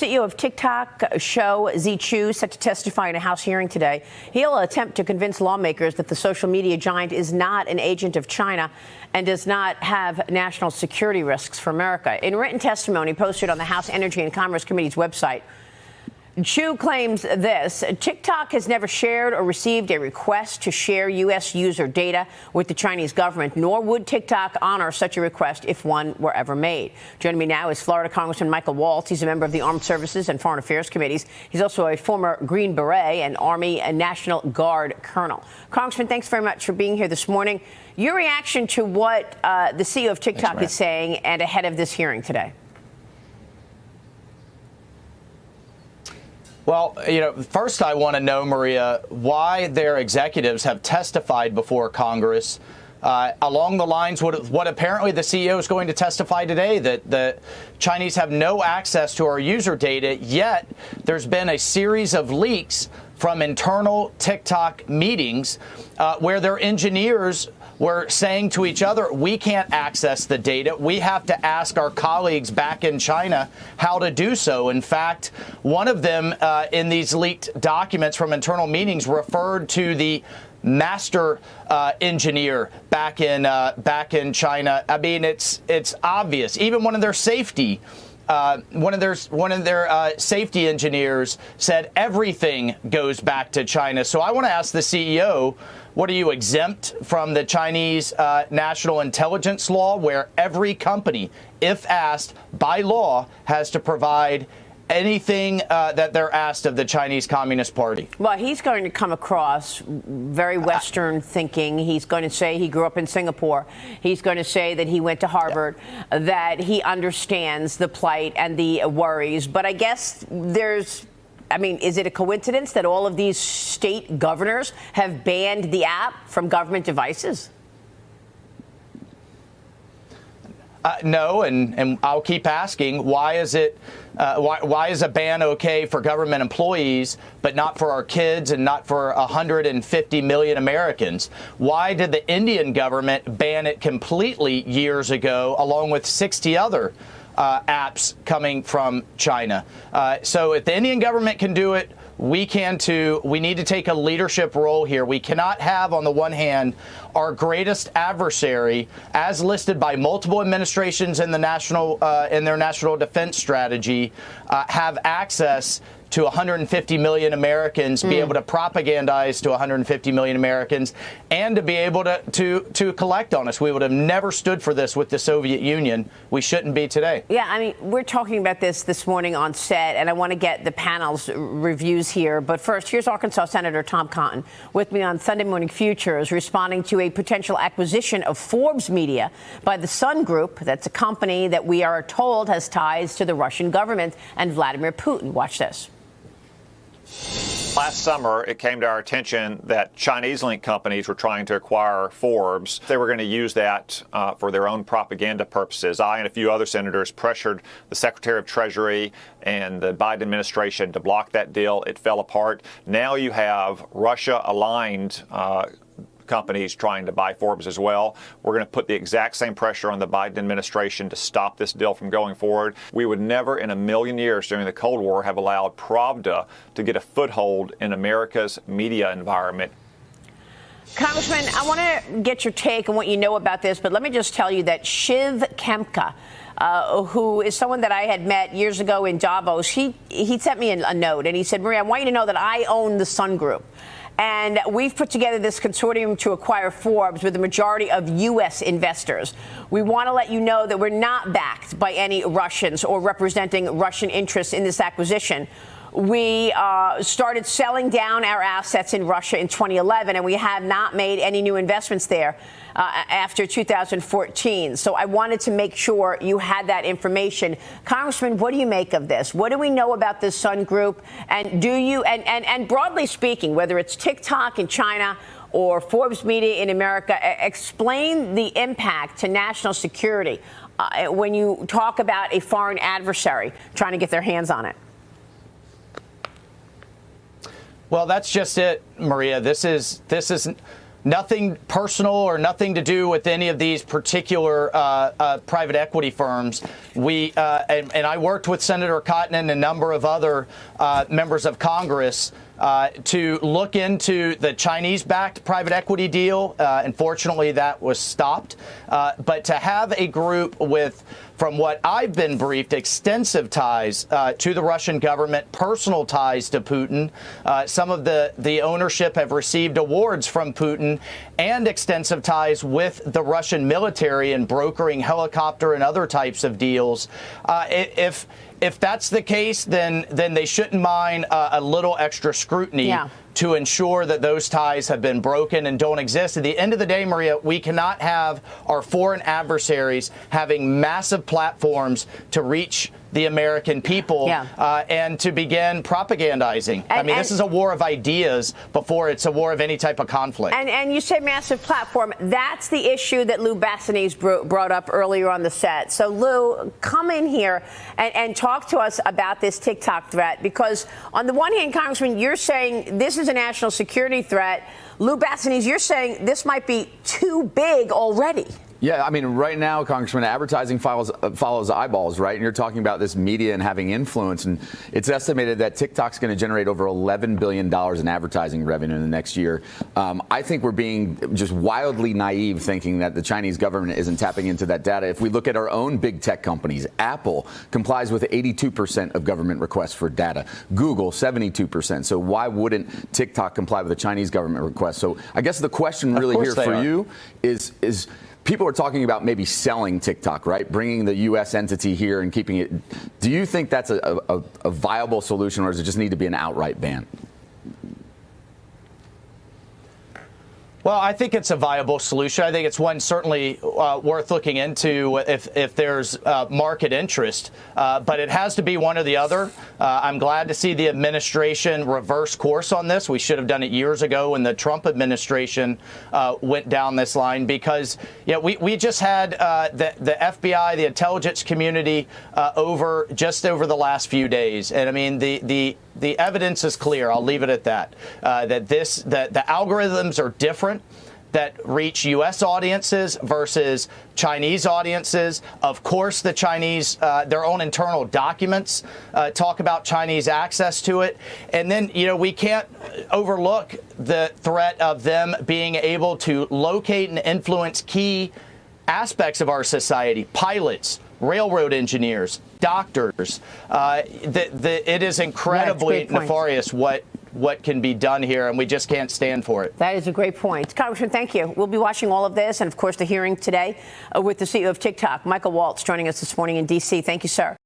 CEO of TikTok, Shou Zichu, set to testify in a House hearing today. He'll attempt to convince lawmakers that the social media giant is not an agent of China and does not have national security risks for America. In written testimony posted on the House Energy and Commerce Committee's website, Chu claims this: TikTok has never shared or received a request to share U.S. user data with the Chinese government, nor would TikTok honor such a request if one were ever made. Joining me now is Florida Congressman Michael Waltz. He's a member of the Armed Services and Foreign Affairs Committees. He's also a former Green Beret and Army and National Guard colonel. Congressman, thanks very much for being here this morning. Your reaction to what the CEO of TikTok is saying and ahead of this hearing today? Well, first I want to know, Maria, why their executives have testified before Congress along the lines what apparently the CEO is going to testify today, that the Chinese have no access to our user data, yet there's been a series of leaks from internal TikTok meetings where their engineers were saying to each other, we can't access the data. We have to ask our colleagues back in China how to do so. In fact, one of them in these leaked documents from internal meetings referred to the master engineer back in China. I mean, it's obvious. Even one of their safety safety engineers said everything goes back to China. So I want to ask the CEO, what are you exempt from the Chinese national intelligence law, where every company, if asked by law, has to provide anything that they're asked of the Chinese Communist Party? Well, he's going to come across very Western thinking. He's going to say he grew up in Singapore. He's going to say that he went to Harvard, that he understands the plight and the worries. But I guess is it a coincidence that all of these state governors have banned the app from government devices? No, and I'll keep asking, why is it? Why is a ban okay for government employees, but not for our kids and not for 150 million Americans? Why did the Indian government ban it completely years ago, along with 60 other apps coming from China? So if the Indian government can do it, we can too. We need to take a leadership role here. We cannot have, on the one hand, our greatest adversary, as listed by multiple administrations in the in their national defense strategy, have access to 150 million Americans, be able to propagandize to 150 million Americans, and to be able to collect on us. We would have never stood for this with the Soviet Union. We shouldn't be today. Yeah, I mean, we're talking about this morning on set, and I want to get the panel's reviews here. But first, here's Arkansas Senator Tom Cotton with me on Sunday Morning Futures, responding to a potential acquisition of Forbes Media by the Sun Group. That's a company that we are told has ties to the Russian government and Vladimir Putin. Watch this. Last summer, it came to our attention that Chinese-linked companies were trying to acquire Forbes. They were going to use that for their own propaganda purposes. I and a few other senators pressured the Secretary of Treasury and the Biden administration to block that deal. It fell apart. Now you have Russia-aligned companies trying to buy Forbes as well. We're going to put the exact same pressure on the Biden administration to stop this deal from going forward. We would never in a million years during the Cold War have allowed Pravda to get a foothold in America's media environment. Congressman, I want to get your take on what you know about this, but let me just tell you that Shiv Kempka, who is someone that I had met years ago in Davos, he sent me a note, and he said, Maria, I want you to know that I own the Sun Group. And we've put together this consortium to acquire Forbes with a majority of U.S. investors. We want to let you know that we're not backed by any Russians or representing Russian interests in this acquisition. We started selling down our assets in Russia in 2011, and we have not made any new investments there after 2014. So I wanted to make sure you had that information. Congressman, what do you make of this? What do we know about this Sun Group? And do you, and broadly speaking, whether it's TikTok in China or Forbes Media in America, explain the impact to national security when you talk about a foreign adversary trying to get their hands on it. Well, that's just it, Maria. This is nothing personal or nothing to do with any of these particular private equity firms. And I worked with Senator Cotton and a number of other members of Congress to look into the Chinese-backed private equity deal. Unfortunately, that was stopped. But to have a group with, from what I've been briefed, extensive ties to the Russian government, personal ties to Putin. Some of the ownership have received awards from Putin, and extensive ties with the Russian military and brokering helicopter and other types of deals. If that's the case, then they shouldn't mind a little extra scrutiny to ensure that those ties have been broken and don't exist. At the end of the day, Maria, we cannot have our foreign adversaries having massive platforms to reach the American people and to begin propagandizing. I mean, this is a war of ideas before it's a war of any type of conflict. And you say massive platform. That's the issue that Lou Bassanese brought up earlier on the set. So, Lou, come in here and talk to us about this TikTok threat, because on the one hand, Congressman, you're saying this is a national security threat. Lou Bassanese, you're saying this might be too big already. Yeah, I mean, right now, Congressman, advertising follows eyeballs, right? And you're talking about this media and having influence. And it's estimated that TikTok's going to generate over $11 billion in advertising revenue in the next year. I think we're being just wildly naive thinking that the Chinese government isn't tapping into that data. If we look at our own big tech companies, Apple complies with 82% of government requests for data. Google, 72%. So why wouldn't TikTok comply with the Chinese government request? So I guess the question really here for you is people are talking about maybe selling TikTok, right? Bringing the U.S. entity here and keeping it. Do you think that's a viable solution, or does it just need to be an outright ban? Well, I think it's a viable solution. I think it's one certainly worth looking into if there's market interest. But it has to be one or the other. I'm glad to see the administration reverse course on this. We should have done it years ago when the Trump administration went down this line, because we just had the FBI, the intelligence community, over the last few days. And I mean, the evidence is clear. I'll leave it at that. That the algorithms are different that reach U.S. audiences versus Chinese audiences. Of course, the Chinese, their own internal documents talk about Chinese access to it. And then, we can't overlook the threat of them being able to locate and influence key aspects of our society: pilots, railroad engineers, doctors. It is incredibly nefarious what can be done here, and we just can't stand for it. That is a great point. Congressman, thank you. We'll be watching all of this, and of course the hearing today with the CEO of TikTok, Michael Waltz, joining us this morning in D.C. Thank you, sir.